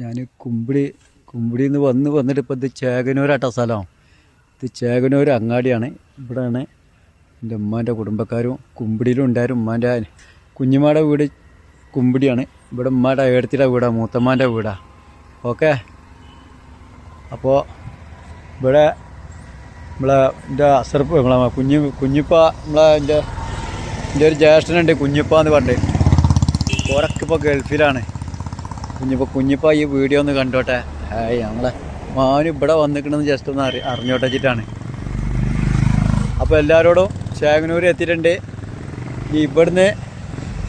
ഞാൻ കുമ്പിടിയിൽ നിന്ന് വന്നിട്ട് ഇപ്പോൾ ഇത് ചേകനൂരാട്ട സ്ഥലം. ഇത് ചേകനൂർ അങ്ങാടിയാണ്. ഇവിടെയാണ് എൻ്റെ ഉമ്മാൻ്റെ കുടുംബക്കാരും കുമ്പിടിയിലും ഉണ്ടായിരുന്നു. ഉമ്മാൻ്റെ കുഞ്ഞുമ്മയുടെ വീട് കുമ്പിടിയാണ്. ഇവിടെ ഉമ്മയുടെ ഏടത്തിയുടെ വീടാണ്, മൂത്തമ്മാൻ്റെ വീടാണ്. ഓക്കെ, അപ്പോൾ ഇവിടെ എൻ്റെ അസർപ്പ് കുഞ്ഞിപ്പ എൻ്റെ ഒരു ജ്യേഷ്ഠനുണ്ട്, കുഞ്ഞിപ്പ എന്ന് പറഞ്ഞിട്ട്. ഓരൊക്കിപ്പോൾ ഗൾഫിലാണ്. കുഞ്ഞിപ്പ ഈ വീഡിയോ ഒന്ന് കണ്ടോട്ടെ. ഞങ്ങളെ മാന് ഇവിടെ വന്നിക്കണമെന്ന് ജസ്റ്റ് ഒന്ന് അറിഞ്ഞോട്ടെ വെച്ചിട്ടാണ്. അപ്പോൾ എല്ലാവരോടും ചേകനൂർ എത്തിയിട്ടുണ്ട്. ഇവിടുന്ന്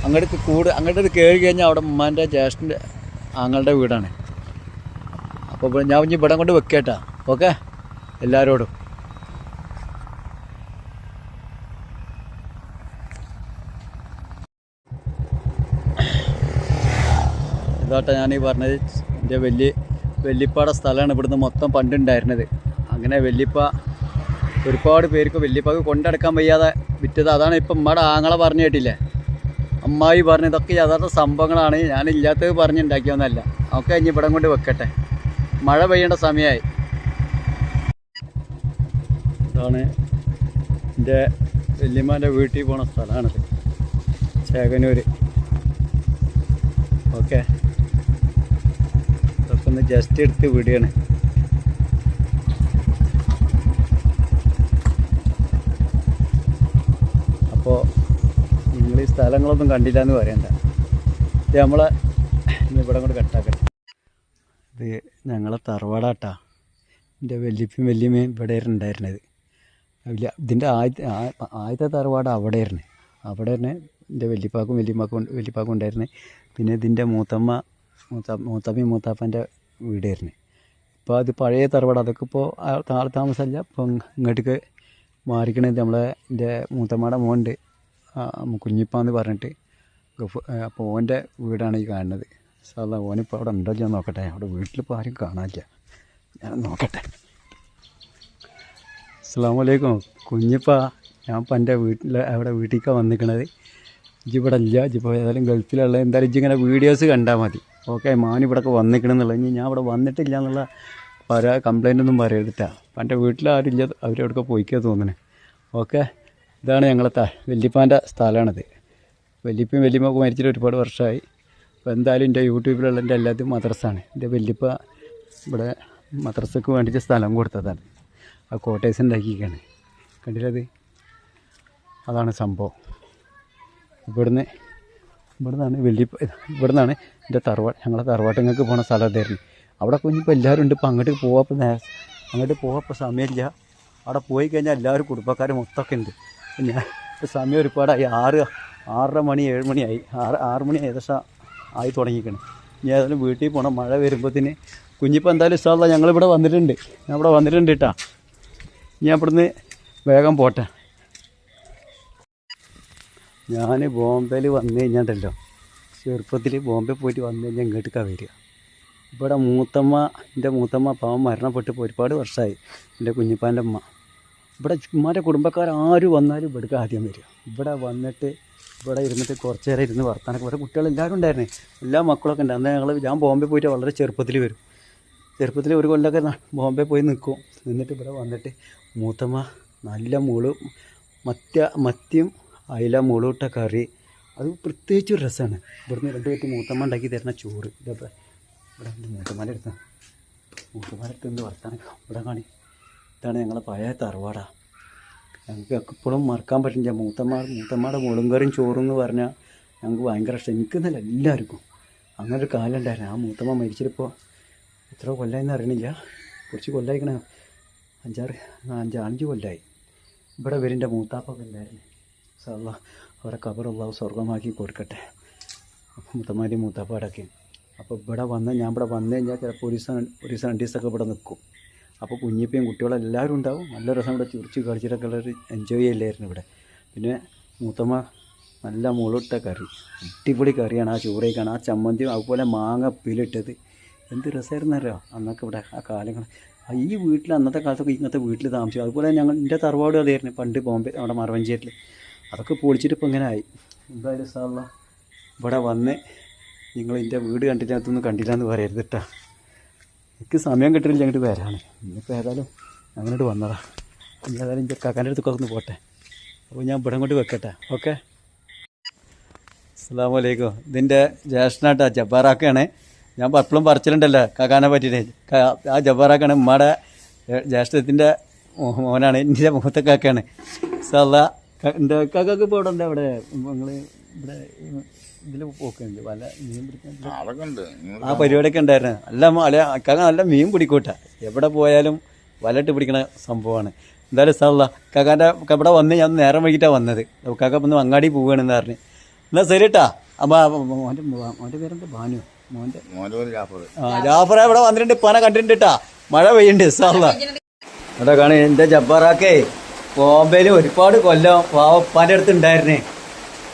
അങ്ങോട്ട് കയറി കഴിഞ്ഞാൽ അവിടെ ഉമ്മാൻ്റെ ജ്യേഷ്ഠൻ്റെ ആങ്ങളുടെ വീടാണ്. അപ്പോൾ ഞാൻ ഇനി ഇവിടെ കൊണ്ട് വെക്കേട്ടാ. ഓക്കെ, എല്ലാവരോടും ഇതാട്ടെ ഞാനീ പറഞ്ഞത്. എൻ്റെ വല്യപ്പാടെ സ്ഥലമാണ് ഇവിടുന്ന് മൊത്തം പണ്ടുണ്ടായിരുന്നത്. അങ്ങനെ വല്യപ്പ ഒരുപാട് പേർക്ക് വല്യപ്പാക്ക് കൊണ്ടടക്കാൻ വയ്യാതെ വിറ്റത്. അതാണ് ഇപ്പം ഉമ്മയുടെ ആങ്ങളെ പറഞ്ഞു കേട്ടില്ലേ, അമ്മായി പറഞ്ഞു. ഇതൊക്കെ യഥാർത്ഥ സംഭവങ്ങളാണ്, ഞാനില്ലാത്തത് പറഞ്ഞുണ്ടാക്കിയൊന്നല്ല. ഒക്കെ ഇനി ഇവിടെ കൊണ്ട് വെക്കട്ടെ, മഴ പെയ്യേണ്ട സമയമായി. ഇതാണ് എൻ്റെ വല്യമ്മാൻ്റെ വീട്ടിൽ പോണ സ്ഥലമാണിത്, ചേകനൂർ. ഓക്കെ, ഇതൊക്കെ ഒന്ന് ജസ്റ്റ് എടുത്ത് വിടുകയാണ്. അപ്പോൾ നിങ്ങൾ ഈ സ്ഥലങ്ങളൊന്നും കണ്ടില്ല എന്ന് പറയണ്ട. ഇത് നമ്മളെ ഇവിടെ കൊണ്ട് കട്ടാക്കട്ടെ. ഇത് ഞങ്ങളെ തറവാടാട്ടാ. എൻ്റെ വല്യമ്മയും ഇവിടെ ഉണ്ടായിരുന്നത്. ഇതിൻ്റെ ആദ്യത്തെ തറവാട് അവിടെയായിരുന്നു. അവിടെ തന്നെ എൻ്റെ വല്യപ്പാക്കും ഉണ്ടായിരുന്നു. പിന്നെ ഇതിൻ്റെ മൂത്തമ്മയും മൂത്താപ്പൻ്റെ വീടായിരുന്നു. ഇപ്പോൾ അത് പഴയ തറവാട്. അതൊക്കെ ഇപ്പോൾ താമസമല്ല. ഇപ്പം ഇങ്ങോട്ടേക്ക് മാറിക്കണത് എൻ്റെ മൂത്തമ്മയുടെ മോനുണ്ട്, കുഞ്ഞിപ്പാന്ന് പറഞ്ഞിട്ട്. അപ്പോൾ ഓൻ്റെ വീടാണ് ഈ കാണുന്നത്. സാധാ ഓനിപ്പോൾ അവിടെ ഉണ്ടോ ഞാൻ നോക്കട്ടെ. അവിടെ വീട്ടിലിപ്പോൾ ആരും കാണാനില്ല, ഞാൻ നോക്കട്ടെ. അസ്സലാമു അലൈക്കും കുഞ്ഞിപ്പ. ഞാൻ ഇപ്പം എൻ്റെ വീട്ടിലേക്കാണ് വന്നിരിക്കണത്. ഇവിടെ ഇല്ല, ഇപ്പോൾ ഏതായാലും ഗൾഫിലുള്ള. എന്തായാലും ഇങ്ങനെ വീഡിയോസ് കണ്ടാൽ മതി. ഓക്കെ, മാനിവിടെയൊക്കെ വന്നിരിക്കണമെന്നുള്ളത്. ഇനി ഞാൻ ഇവിടെ വന്നിട്ടില്ല എന്നുള്ള കംപ്ലൈൻ്റ് ഒന്നും പറയരുതിട്ടാ. എൻ്റെ വീട്ടിലാരും ഇല്ല, അവരെവിടെയൊക്കെ പോയിക്കാ തോന്നണേ. ഓക്കെ, ഇതാണ് ഞങ്ങളെ വല്യപ്പാൻ്റെ സ്ഥലമാണിത്. വല്യമ്മയൊക്കെ മരിച്ചിട്ട് ഒരുപാട് വർഷമായി. അപ്പോൾ എന്തായാലും എൻ്റെ യൂട്യൂബിലുള്ള എൻ്റെ എല്ലാത്തും മദ്രസാണ്. എൻ്റെ വല്യപ്പ ഇവിടെ മദ്രസക്ക് വേണ്ടിയിട്ട് സ്ഥലം കൊടുത്തതാണ്. ആ കോട്ടേഴ്സ് ഉണ്ടാക്കിയിരിക്കുകയാണ്, കണ്ടില്ലത്? അതാണ് സംഭവം. ഇവിടുന്നാണ് ഇവിടുന്നാണ് എൻ്റെ ഞങ്ങളെ തറവാട്ടിങ്ങൾക്ക് പോകുന്ന സ്ഥലം ഇതായിരുന്നു. അവിടെ കുഞ്ഞിപ്പോൾ എല്ലാവരും ഉണ്ട്. ഇപ്പോൾ അങ്ങോട്ട് പോകാപ്പോൾ സമയമില്ല. അവിടെ പോയി കഴിഞ്ഞാൽ എല്ലാവരും കുടുംബക്കാരും മൊത്തമൊക്കെ ഉണ്ട്. ഞാൻ ഇപ്പോൾ സമയം ഒരുപാടായി. 6:30 മണി 7 മണിയായി. 6 മണി ഏകദേശം ആയി തുടങ്ങിയിരിക്കണം. ഇനി ഏതായാലും വീട്ടിൽ പോകണം. മഴ വരുമ്പോഴത്തേന് കുഞ്ഞിപ്പോൾ എന്തായാലും ഇഷ്ടമല്ല. ഞങ്ങളിവിടെ വന്നിട്ടുണ്ട്. ഞാൻ ഇവിടെ വന്നിട്ടുണ്ട് കേട്ടോ. ഞാൻ ഇവിടുന്ന് വേഗം പോട്ടെ. ഞാൻ ബോംബെയിൽ വന്നു കഴിഞ്ഞാണ്ടല്ലോ, ചെറുപ്പത്തിൽ ബോംബെ പോയിട്ട് വന്നു കഴിഞ്ഞാൽ ഇങ്ങോട്ടേക്കാണ് വരിക. ഇവിടെ എൻ്റെ മൂത്തമ്മ പാവം മരണപ്പെട്ടിപ്പോൾ ഒരുപാട് വർഷമായി. എൻ്റെ കുഞ്ഞിപ്പാൻ്റെ അമ്മ. ഇവിടെ ഉമ്മാൻ്റെ കുടുംബക്കാരും വന്നാലും ഇവിടേക്ക് ആദ്യം വരിക. ഇവിടെ വന്നിട്ട് ഇവിടെ ഇരുന്നിട്ട് കുറച്ച് നേരം ഇരുന്ന് വർത്താനൊക്കെ. ഇവിടെ കുട്ടികളെല്ലാവരും ഉണ്ടായിരുന്നേ, എല്ലാ മക്കളൊക്കെ ഉണ്ട്. അന്ന് ഞാൻ ബോംബെ പോയിട്ട് വളരെ ചെറുപ്പത്തിൽ വരും. ചെറുപ്പത്തിൽ ഒരു കൊല്ലമൊക്കെ ബോംബെ പോയി നിൽക്കും. എന്നിട്ട് ഇവിടെ വന്നിട്ട് മൂത്തമ്മ നല്ല മത്തിയും അയില മുളകിട്ട കറി, അത് പ്രത്യേകിച്ചൊരു രസമാണ്. ഇവിടുന്ന് 2 പേർക്ക് മൂത്തമ്മ ഉണ്ടാക്കി തരുന്ന ചോറ്. ഇതപ്പോൾ ഇവിടെ മൂത്തമ്മയുടെ അടുത്ത് വർത്താനം ഇവിടെ കാണി. ഇതാണ് ഞങ്ങളെ പഴയ തറവാടാ. ഞങ്ങൾക്ക് എപ്പോഴും മറക്കാൻ പറ്റില്ല. മൂത്തമ്മയുടെ മുളങ്കറിയും ചോറും എന്ന് പറഞ്ഞാൽ ഞങ്ങൾക്ക് ഭയങ്കര ഇഷ്ടം. എനിക്കെന്നല്ല, എല്ലാവർക്കും. അങ്ങനൊരു കാലം ഉണ്ടായിരുന്നു. ആ മൂത്തമ്മ മരിച്ചിട്ടിപ്പോൾ എത്ര കൊല്ലമായെന്ന് അറിയണില്ല. കുറച്ച് കൊല്ലമായിക്കണേ, 5 കൊല്ലമായി. ഇവിടെ വരിൻ്റെ മൂത്താപ്പൊക്കെ ഉണ്ടായിരുന്നു. അല്ലാ അവരെ ഖബറുള്ള സ്വർഗമാക്കി കൊടുക്കട്ടെ, മുത്തമാരി മൂത്താപ്പാടൊക്കെ. അപ്പോൾ ഇവിടെ ഞാൻ ഇവിടെ വന്നു കഴിഞ്ഞാൽ ചിലപ്പോൾ ഒരു ദിവസം 2 ദിവസമൊക്കെ ഇവിടെ നിൽക്കും. അപ്പോൾ കുഞ്ഞിപ്പയും കുട്ടികളെല്ലാവരും ഉണ്ടാവും. നല്ല രസം ഇവിടെ ചിരിച്ച് കളിച്ചിട്ടൊക്കെ ഉള്ളൊരു എൻജോയ് ചെയ്യില്ലായിരുന്നു ഇവിടെ. പിന്നെ മൂത്തമ്മ നല്ല മുളകിട്ട കറി, അടിപൊളി കറിയാണ്. ആ ചോറ് കഴിക്കണം, ആ ചമ്മന്തിയും അതുപോലെ മാങ്ങ പിലിട്ടത്, എന്ത് രസമായിരുന്നു അറിയാം അന്നൊക്കെ ഇവിടെ. ആ കാലങ്ങൾ ഈ വീട്ടിൽ അന്നത്തെ കാലത്തൊക്കെ ഇങ്ങനത്തെ വീട്ടിൽ താമസിക്കും. അതുപോലെ എൻ്റെ തറവാട് അതായിരുന്നു പണ്ട് ബോംബെ, അവിടെ മറവഞ്ചേരിൽ. അതൊക്കെ പൊളിച്ചിട്ട് ഇപ്പോൾ ഇങ്ങനെ ആയി. എന്തായാലും സാറില്ല ഇവിടെ വന്ന് നിങ്ങൾ എൻ്റെ വീട് കണ്ടിട്ട് അകത്തൊന്നും കണ്ടില്ല എന്ന് പറയരുത് കേട്ടോ. എനിക്ക് സമയം കിട്ടില്ല അങ്ങോട്ട് വരാണ്. ഇന്നിപ്പോൾ ഏതായാലും അങ്ങോട്ട് വന്നതാ. ഇനി ഏതായാലും എൻ്റെ കാക്കാൻ്റെ അടുത്തൊക്കെ ഒന്ന് പോട്ടെ. അപ്പോൾ ഞാൻ ഇവിടെ കൊണ്ട് വെക്കട്ടെ. ഓക്കെ. അസ്സലാമു അലൈക്കും. ഇതിൻ്റെ ജ്യേഷ്ഠനാട്ടാ ജബ്ബാറാക്കാണ്. ഞാൻ എപ്പോഴും പറിച്ചിട്ടുണ്ടല്ലോ കാക്കാനെ പറ്റിയിട്ട്. ആ ജബ്ബാറാക്കാണ് ഉമ്മയുടെ ജ്യേഷ്ഠത്തിൻ്റെ മോനാണ്. എൻ്റെ മുഖത്തെ കാക്കയാണ്. സല്ല എൻ്റെ കാക്കൊക്കെ ഇപ്പോൾ ഇവിടെ ഉണ്ട്. അവിടെ നിങ്ങൾ ഇവിടെ ഇതിൽ പോക്കുണ്ട് വല മീൻ പിടിക്കാൻ ആ പരിപാടിയൊക്കെ ഉണ്ടായിരുന്നു. നല്ല കാക്ക നല്ല മീൻ പിടിക്കൂട്ടാ. എവിടെ പോയാലും വലയിട്ട് പിടിക്കണ സംഭവമാണ്. എന്തായാലും സല്ല കാക്കാൻ്റെ ഇവിടെ വന്ന് ഞാൻ നേരം വൈകിട്ടാണ് വന്നത്. കാക്ക ഒന്ന് അങ്ങാടി പോവുകയാണെന്ന് പറഞ്ഞു. എന്നാൽ ശരി കേട്ടാ. അപ്പോൾ മോൻ്റെ പേരെന്താ ബാനു? ജാഫർ ഇവിടെ വന്നിട്ടുണ്ട്. ഇപ്പാനെ കണ്ടിട്ടുണ്ട് കേട്ടാ. മഴ പെയ്യുന്നുണ്ട്. സല്ല ഇവിടെ കാണി എൻ്റെ ജബ്ബാറാക്കേ ബോംബെയിൽ ഒരുപാട് കൊല്ലം ഉപ്പാൻ്റെ അടുത്ത് ഉണ്ടായിരുന്നേ.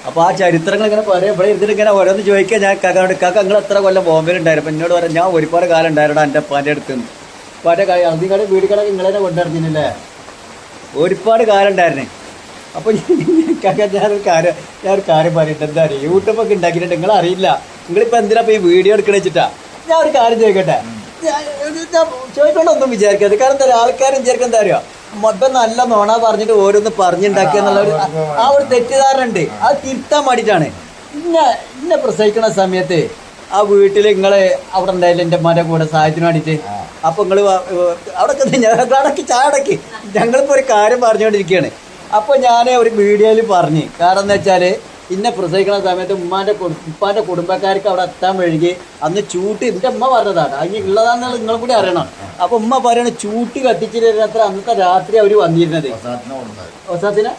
അപ്പോൾ ആ ചരിത്രങ്ങൾ ഇങ്ങനെ പറയാം. ഇവിടെ ഇരുന്നിട്ട് ഇങ്ങനെ ഓരോന്ന് ചോദിക്കുക. ഞാൻ കാക്കാനോട് കാക്ക നിങ്ങൾ എത്ര കൊല്ലം ബോംബെയിൽ ഉണ്ടായിരുന്നു? അപ്പം എന്നോട് പറയാം ഞാൻ ഒരുപാട് കാലം ഉണ്ടായിരുന്നു എൻ്റെ ഉപ്പാൻ്റെ അടുത്ത് നിന്ന്. ഉപ്പാൻ്റെ അതിങ്ങളുടെ വീട് കണക്ക് നിങ്ങളെ കൊണ്ടുവരുന്നില്ലേ? ഒരുപാട് കാലം ഉണ്ടായിരുന്നേ. അപ്പോൾ കാക്ക ഞാനൊരു കാര്യം പറയട്ടെ. എന്താ പറയുക, യൂട്യൂബൊക്കെ ഉണ്ടാക്കിയിട്ട് നിങ്ങൾ അറിയില്ല. നിങ്ങളിപ്പോൾ എന്തിനാ ഇപ്പോൾ ഈ വീഡിയോ എടുക്കണ വെച്ചിട്ടാ? ഞാൻ ഒരു കാര്യം ചോദിക്കട്ടെ. ചോദിക്കണ്ടൊന്നും വിചാരിക്കാതെ. കാരണം എന്താ പറയുക, ആൾക്കാരും വിചാരിക്കാൻ എന്താ പറയുക, മൊത്തം നല്ല നോണ പറഞ്ഞിട്ട് ഓരോന്ന് പറഞ്ഞുണ്ടാക്കുക എന്നുള്ള ആ ഒരു തെറ്റിദ്ധാരണ ഉണ്ട്. അത് തിരുത്താൻ വേണ്ടിയിട്ടാണ്. ഇന്നെ പ്രസവിക്കണ സമയത്ത് ആ വീട്ടിൽ നിങ്ങൾ അവിടെ ഉണ്ടായില്ല എൻ്റെ ഉമ്മാൻ്റെ കൂടെ സഹായത്തിന് വേണ്ടിയിട്ട്. അപ്പോൾ നിങ്ങൾ അവിടെ അടക്കി ചാടക്കി ഞങ്ങളിപ്പോൾ ഒരു കാര്യം പറഞ്ഞുകൊണ്ടിരിക്കുകയാണ്. അപ്പോൾ ഞാൻ ഒരു വീഡിയോയിൽ പറഞ്ഞു. കാരണം എന്താ വെച്ചാൽ ഇന്നെ പ്രസവിക്കണ സമയത്ത് ഉപ്പാൻ്റെ കുടുംബക്കാർക്ക് അവിടെ എത്താൻ വഴുകി അന്ന് ചൂട്ട് എൻ്റെ ഉമ്മ പറഞ്ഞതാണ്. അതിന് ഉള്ളതാണെന്നുള്ളത് നിങ്ങളും കൂടി അറിയണം. അപ്പോൾ ഉമ്മ പറയണ ചൂട്ട് കത്തിച്ചിട്ട് അന്നത്തെ രാത്രി അവർ വന്നിരുന്നത് ഒസാത്തിനെ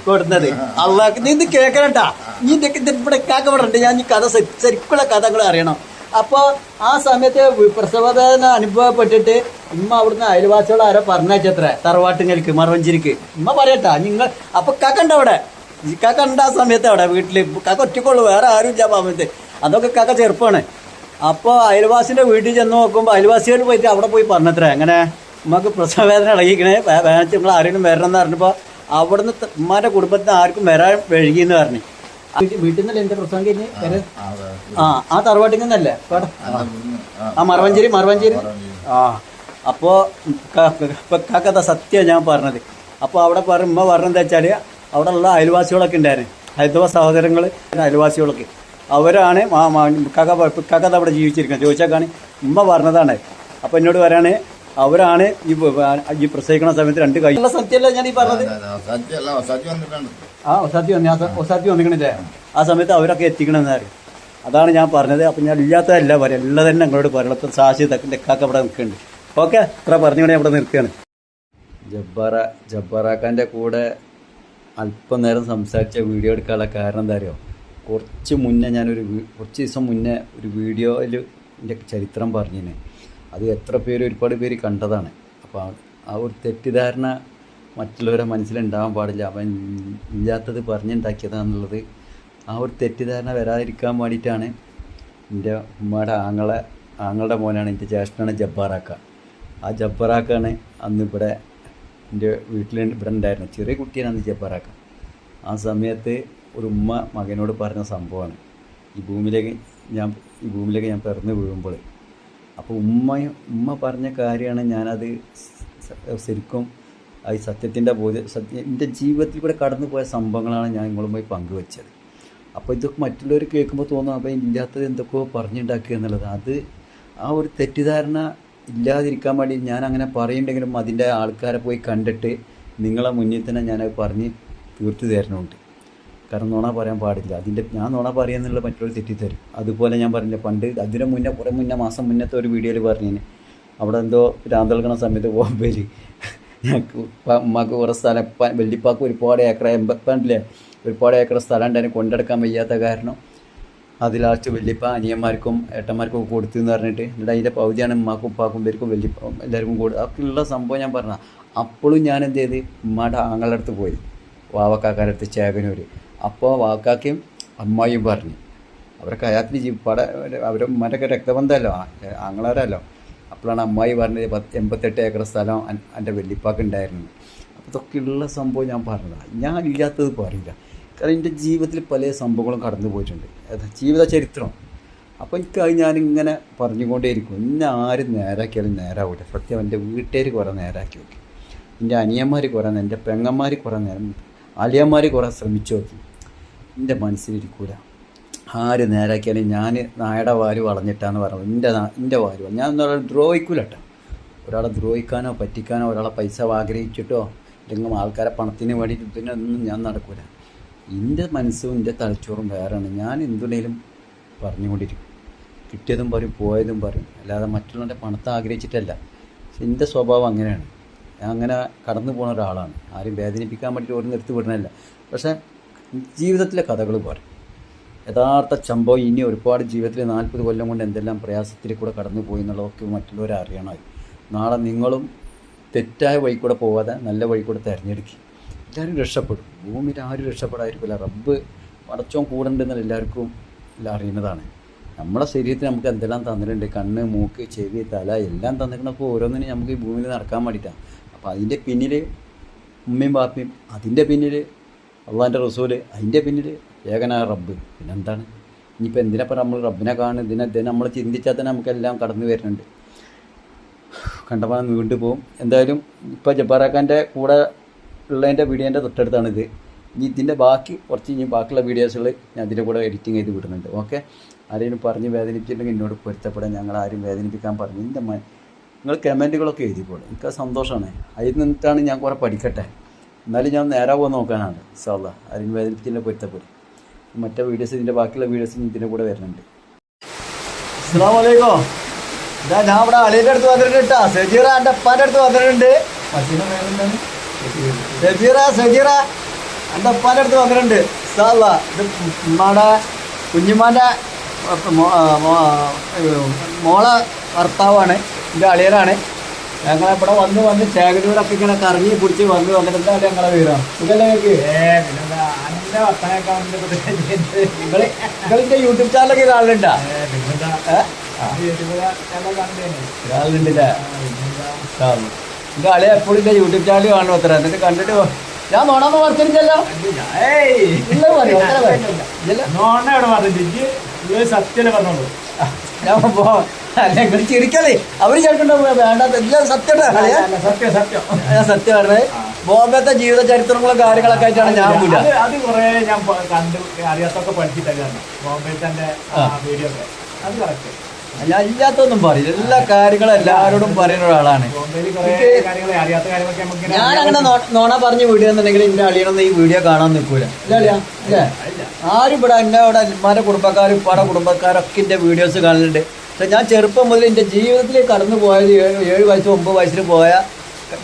കൊടുക്കുന്നത്. അള്ളാഹ് നീ ഇത് കേൾക്കണട്ടാ. നീ ഇവിടെ കാക്ക ഇവിടെ ഉണ്ട്. ഞാൻ ഈ കഥ ശരിക്കുള്ള കഥകൾ അറിയണം. അപ്പോൾ ആ സമയത്ത് പ്രസവവേദന അനുഭവപ്പെട്ടിട്ട് ഉമ്മ അവിടുന്ന് അയൽവാസികൾ ആരോ പറഞ്ഞയച്ചത്രേ തറവാട്ടുങ്ങൾക്ക് മറവഞ്ചിരിക്ക്. ഉമ്മ പറയട്ടാ നിങ്ങൾ. അപ്പോൾ കാക്കണ്ട അവിടെ കാക്ക ഉണ്ട് ആ സമയത്ത് അവിടെ വീട്ടിൽ. കാക്ക ഒറ്റക്കുള്ളൂ, വേറെ ആരും ഇല്ല സമയത്ത്. അതൊക്കെ കാക്ക ചെറുപ്പമാണ്. അപ്പോൾ അയൽവാസിൻ്റെ വീട്ടിൽ ചെന്ന് നോക്കുമ്പോൾ അയൽവാസികൾ പോയിട്ട് അവിടെ പോയി പറഞ്ഞത്രേ അങ്ങനെ ഉമ്മക്ക് പ്രസവവേദന ഇളകിക്കണേ നിങ്ങൾ ആരെങ്കിലും വരണം എന്ന് പറഞ്ഞപ്പോൾ അവിടുന്ന് ഉമ്മാൻ്റെ കുടുംബത്തിന് ആർക്കും വരാൻ വഴുകിയെന്ന് പറഞ്ഞു. വീട്ടിൽ നിന്നല്ലേ എൻ്റെ പ്രസവം കഴിഞ്ഞ് ആ തറവാട്ടിൽ നിന്നല്ലേ ആ മറവഞ്ചേരി ആ. അപ്പോൾ കാക്കത സത്യം ഞാൻ പറഞ്ഞത്. അപ്പോൾ അവിടെ ഉമ്മ പറഞ്ഞെന്താ വെച്ചാൽ അവിടെ ഉള്ള അയൽവാസികളൊക്കെ ഉണ്ടായിരുന്നു. ഹൈന്ദവ സഹോദരങ്ങൾ അയൽവാസികളൊക്കെ അവരാണ് കാക്കത അവിടെ ജീവിച്ചിരിക്കുന്നത്. ചോദിച്ചാൽ ഉമ്മ പറഞ്ഞതാണ്. അപ്പോൾ എന്നോട് പറയാണ് അവരാണ് ഈ പ്രസവിക്കണ സമയത്ത് രണ്ട് കൈ സത്യമല്ല ഞാൻ ഈ പറഞ്ഞത്. ആ ഒസാത്തി വന്നിക്കണില്ലേ ആ സമയത്ത് അവരൊക്കെ എത്തിക്കണമെന്നായിരുന്നു. അതാണ് ഞാൻ പറഞ്ഞത്. അപ്പം ഞാൻ ഇല്ലാത്തതല്ല പറയാം, എല്ലാം തന്നെ ഞങ്ങളോട് പറയണം. സാക്ഷി തെക്കാക്ക അവിടെ നിൽക്കുന്നുണ്ട്. ഓക്കെ, ഇത്ര പറഞ്ഞുകൊണ്ട് അവിടെ നിൽക്കുകയാണ്. ജബ്ബാറാക്കാൻ്റെ കൂടെ അല്പം നേരം സംസാരിച്ച വീഡിയോ എടുക്കാനുള്ള കാരണം എന്താ അറിയോ? കുറച്ച് ദിവസം മുന്നേ ഒരു വീഡിയോയിൽ എൻ്റെ ചരിത്രം പറഞ്ഞിരുന്നു. അത് ഒരുപാട് പേര് കണ്ടതാണ്. അപ്പോൾ ആ ഒരു തെറ്റിദ്ധാരണ മറ്റുള്ളവരെ മനസ്സിലുണ്ടാകാൻ പാടില്ല. അവൻ ഇല്ലാത്തത് പറഞ്ഞുണ്ടാക്കിയതാണെന്നുള്ളത് ആ ഒരു തെറ്റിദ്ധാരണ വരാതിരിക്കാൻ വേണ്ടിയിട്ടാണ്. എൻ്റെ ഉമ്മയുടെ ആങ്ങളുടെ മോനാണ് എൻ്റെ ജ്യേഷ്ഠനാണ് ജബ്ബാറാക്ക. ആ ജബ്ബാറാക്കാണ് അന്ന് ഇവിടെ എൻ്റെ വീട്ടിൽ ഇവിടെ ഉണ്ടായിരുന്നു. ചെറിയ കുട്ടിയാണ് അന്ന് ജബ്ബാറാക്ക. ആ സമയത്ത് ഒരു ഉമ്മ മകനോട് പറഞ്ഞ സംഭവമാണ് ഈ ഭൂമിയിലേക്ക് ഞാൻ പിറന്നു വീഴുമ്പോൾ. അപ്പോൾ ഉമ്മ പറഞ്ഞ കാര്യമാണ്. ഞാനത് ശരിക്കും ഈ സത്യത്തിൻ്റെ എൻ്റെ ജീവിതത്തിൽ കൂടെ കടന്നു പോയ സംഭവങ്ങളാണ് ഞാൻ നിങ്ങളുമായി പങ്കുവെച്ചത്. അപ്പോൾ ഇതൊക്കെ മറ്റുള്ളവർ കേൾക്കുമ്പോൾ തോന്നും അപ്പോൾ ഇല്ലാത്തത് എന്തൊക്കെയോ പറഞ്ഞുണ്ടാക്കുക എന്നുള്ളത്. അത് ആ ഒരു തെറ്റിദ്ധാരണ ഇല്ലാതിരിക്കാൻ വേണ്ടി ഞാൻ അങ്ങനെ പറയുന്നുണ്ടെങ്കിലും അതിൻ്റെ ആൾക്കാരെ പോയി കണ്ടിട്ട് നിങ്ങളെ മുന്നിൽ തന്നെ ഞാനത് പറഞ്ഞ് തീർത്തു തരണമുണ്ട്. കാരണം നുണ പറയാൻ പാടില്ല. ഞാൻ നുണ പറയുന്നുള്ള മറ്റുള്ളവർ തെറ്റിത്തരും. അതുപോലെ ഞാൻ പറഞ്ഞില്ല പണ്ട് കുറേ മുന്നേ മാസം മുന്നത്തെ ഒരു വീഡിയോയിൽ പറഞ്ഞതിന് അവിടെ എന്തോ രാന്തൽക്കണ സമയത്ത് ബോംബെയിൽ ഞങ്ങൾക്ക് ഉമ്മാക്ക് കുറേ സ്ഥലം വെള്ളിപ്പാക്ക് ഒരുപാട് ഏക്കർ ഒരുപാട് ഏക്കർ സ്ഥലം ഉണ്ടായിരുന്നു. കൊണ്ടെടുക്കാൻ വയ്യാത്ത കാരണം അത് ലാസ്റ്റ് വെള്ളിപ്പ അനിയന്മാർക്കും ഏട്ടന്മാർക്കും ഒക്കെ കൊടുത്തു എന്ന് പറഞ്ഞിട്ട് എന്നിട്ട് അതിൻ്റെ പകുതിയാണ് ഉമ്മാക്കും ഉപ്പാക്കും പേർക്കും എല്ലാവർക്കും അതൊക്കെയുള്ള സംഭവം ഞാൻ പറഞ്ഞ. അപ്പോഴും ഞാൻ എന്ത് ചെയ്ത് ഉമ്മയുടെ ആങ്ങളുടെ അടുത്ത് പോയി, വാവക്കാക്കാരുടെ അടുത്ത് ചേകനൂർ. അപ്പോൾ വാവക്കാക്കയും അമ്മായിയും പറഞ്ഞു അവരൊക്കെ അയാത്തിന് അവരുടെ ഉമ്മാൻ്റെയൊക്കെ രക്തബന്ധമല്ലോ, ആങ്ങളാരല്ലോ. അപ്പോഴാണ് അമ്മായി പറഞ്ഞത് 88 ഏക്കർ സ്ഥലം എൻ്റെ വെള്ളിപ്പാക്ക് ഉണ്ടായിരുന്നു. അപ്പോൾ ഇതൊക്കെയുള്ള സംഭവം ഞാൻ പറഞ്ഞതാണ്. ഞാൻ ഇല്ലാത്തത് പറയില്ല. കാരണം എൻ്റെ ജീവിതത്തിൽ പല സംഭവങ്ങളും കടന്നു പോയിട്ടുണ്ട്. ജീവിത ചരിത്രം അപ്പോൾ എനിക്കത് ഞാനിങ്ങനെ പറഞ്ഞുകൊണ്ടേയിരിക്കും. എന്നെ ആരും നേരാക്കിയാലും നേരാവില്ല. സത്യം എൻ്റെ വീട്ടുകാർ കുറേ നേരാക്കി നോക്കി, എൻ്റെ അനിയന്മാർ കുറേ, എൻ്റെ പെങ്ങന്മാർ കുറേ നേരം, അളിയന്മാർ കുറേ ശ്രമിച്ചു നോക്കി. എൻ്റെ മനസ്സിലിരിക്കൂല. ആര് നേരാക്കിയാലും ഞാൻ നായയുടെ വാര് വളഞ്ഞിട്ടാന്ന് പറഞ്ഞു. എൻ്റെ വാര് ഞാൻ ഒരാളെ ദ്രോഹിക്കൂല കേട്ടോ. ഒരാളെ ദ്രോഹിക്കാനോ പറ്റിക്കാനോ ഒരാളെ പൈസ ആഗ്രഹിച്ചിട്ടോ അല്ലെങ്കിൽ ആൾക്കാരെ പണത്തിന് വേണ്ടിയിട്ട് ഇതിനൊന്നും ഞാൻ നടക്കൂല. എൻ്റെ മനസ്സും എൻ്റെ തലച്ചോറും വേറെയാണ്. ഞാൻ എന്തുണ്ടെങ്കിലും പറഞ്ഞുകൊണ്ടിരിക്കും. കിട്ടിയതും പറയും, പോയതും പറയും. അല്ലാതെ മറ്റുള്ളവരുടെ പണത്തെ ആഗ്രഹിച്ചിട്ടല്ല. പക്ഷെ എൻ്റെ സ്വഭാവം അങ്ങനെയാണ്. ഞാൻ അങ്ങനെ കടന്നു പോകുന്ന ഒരാളാണ്. ആരും വേദനിപ്പിക്കാൻ വേണ്ടിയിട്ട് ഒരു നിർത്തി വിടണമല്ല. പക്ഷേ ജീവിതത്തിലെ കഥകൾ പറയും. യഥാർത്ഥ സംഭവം ഇനി ഒരുപാട് ജീവിതത്തിൽ 40 കൊല്ലം കൊണ്ട് എന്തെല്ലാം പ്രയാസത്തിൽ കൂടെ കടന്നു പോയി എന്നുള്ളതൊക്കെ മറ്റുള്ളവരെ അറിയണമായി. നാളെ നിങ്ങളും തെറ്റായ വഴി കൂടെ പോവാതെ നല്ല വഴി കൂടെ തിരഞ്ഞെടുക്കുക. എല്ലാവരും രക്ഷപ്പെടും. ഭൂമിയിൽ ആരും രക്ഷപ്പെടാതിരിക്കില്ല. റബ്ബ് പടച്ചോൻ കൂടുണ്ടെന്നുള്ള എല്ലാവർക്കും എല്ലാം അറിയുന്നതാണ്. നമ്മുടെ ശരീരത്തിൽ നമുക്ക് എന്തെല്ലാം തന്നിട്ടുണ്ട്. കണ്ണ്, മൂക്ക്, ചെവി, തല എല്ലാം തന്നിരിക്കണപ്പോൾ ഓരോന്നിനും നമുക്ക് ഈ ഭൂമിയിൽ നടക്കാൻ വേണ്ടിയിട്ടാണ്. അപ്പോൾ അതിൻ്റെ പിന്നിൽ ഉമ്മയും ബാപ്പയും, അതിൻ്റെ പിന്നിൽ അള്ളാൻ്റെ റസൂല്, അതിൻ്റെ പിന്നിൽ ഏകനായ റബ്ബ്. പിന്നെന്താണ്? ഇനിയിപ്പോൾ എന്തിനപ്പോൾ നമ്മൾ റബ്ബിനെ കാണും? ഇതിനെ നമ്മൾ ചിന്തിച്ചാൽ തന്നെ നമുക്കെല്ലാം കടന്നു വരുന്നുണ്ട്. കണ്ടപ്പോൾ നീണ്ടു പോകും. എന്തായാലും ഇപ്പോൾ ജബ്ബാറാക്കാൻ്റെ കൂടെ ഉള്ളതിൻ്റെ വീഡിയോൻ്റെ തൊട്ടടുത്താണിത്. ഇനി ഇതിൻ്റെ ബാക്കിയുള്ള വീഡിയോസുകൾ ഞാൻ ഇതിൻ്റെ കൂടെ എഡിറ്റിംഗ് ചെയ്ത് വിടുന്നുണ്ട്. ഓക്കെ, ആരെങ്കിലും പറഞ്ഞ് വേദനിപ്പിച്ചിട്ടുണ്ടെങ്കിൽ എന്നോട് പൊരുത്തപ്പെടാൻ. ഞങ്ങൾ ആരും വേദനിപ്പിക്കാൻ പറഞ്ഞു. നിങ്ങൾ കമൻറ്റുകളൊക്കെ എഴുതിക്കോളൂ. എനിക്ക് സന്തോഷമാണ്. അതിൽ നിന്നിട്ടാണ് ഞാൻ കുറേ പഠിക്കട്ടെ. എന്നാലും ഞാൻ നേരെ പോകാൻ നോക്കാനാണ്. ഇൻഷാ അല്ലാഹ് ആരെങ്കിലും വേദനിപ്പിച്ചില്ല പൊരുത്തപ്പെടും. മറ്റേ വീഡിയോസ്, ഇതിൻ്റെ ബാക്കിയുള്ള വീഡിയോസ് ഇതിൻ്റെ കൂടെ വരുന്നുണ്ട്. അസ്സലാമു അലൈക്കും. ഇതാ ഞാൻ ഇവിടെ അളിയുടെ അടുത്ത് വന്നിട്ടുണ്ട് കേട്ടോ. സജീറ എൻ്റെ അപ്പാൻ്റെ അടുത്ത് വന്നിട്ടുണ്ട്. സജീറ എൻ്റെ അപ്പാൻ്റെ അടുത്ത് വന്നിട്ടുണ്ട്. ഇൻഷാ അല്ലാഹ് ഇത് നമ്മുടെ കുഞ്ഞുമാൻ്റെ മോളെ ഭർത്താവാണ്, എൻ്റെ അളിയനാണ്. ഞങ്ങളിവിടെ വന്ന് ചേകരൂരൊക്കെ ഇങ്ങനെ കറങ്ങി പിടിച്ച് വന്നിട്ട് എന്താ ഞങ്ങളെ വീടാണ്. ഇതല്ലേ നിങ്ങളിൻ്റെ യൂട്യൂബ് ചാനലൊക്കെ കാണലുണ്ടാ? കാണലുണ്ടല്ലേ? എൻ്റെ അളിയ എപ്പോഴും എൻ്റെ യൂട്യൂബ് ചാനൽ കാണും. അത്ര എന്നിട്ട് കണ്ടിട്ട് ഞാൻ നോണാന്ന് പറഞ്ഞില്ലല്ലോ. സത്യം പറഞ്ഞോളൂ. ഞാൻ ചിരിക്കല്ലേ, അവര് ചേർക്കണ്ട വേണ്ടാത്ത എല്ലാം സത്യമാണ്. ബോംബത്തെ ജീവിത ചരിത്രങ്ങളും കാര്യങ്ങളൊക്കെ ആയിട്ടാണ് ഞാൻ പോയില്ല. അത് കുറെ ഞാൻ കണ്ട് അറിയാത്തൊക്കെ പഠിച്ചിട്ടൊക്കെ ബോംബെ തന്നെ വീഡിയോ ഒക്കെ അത് കറക്റ്റ്. ഞാൻ ഇല്ലാത്തൊന്നും പറയില്ല. എല്ലാ കാര്യങ്ങളും എല്ലാവരോടും പറയുന്ന ഒരാളാണ്. ഞാൻ അങ്ങനെ നോണ പറഞ്ഞ് വീഡിയോ എന്നുണ്ടെങ്കിൽ എന്റെ അളിയനൊന്നും ഈ വീഡിയോ കാണാൻ നിൽക്കൂല. ഇല്ല അല്ലേ? ആരും ഇവിടെ എന്നെ ഇവിടെ അമ്മമാരുടെ കുടുംബക്കാരും ഉപ്പാടെ കുടുംബക്കാരൊക്കെ എൻ്റെ വീഡിയോസ് കാണലുണ്ട്. പക്ഷെ ഞാൻ ചെറുപ്പം മുതൽ എൻ്റെ ജീവിതത്തിൽ കടന്നു പോയത് 7 വയസ്സ് 9 വയസ്സിൽ പോയ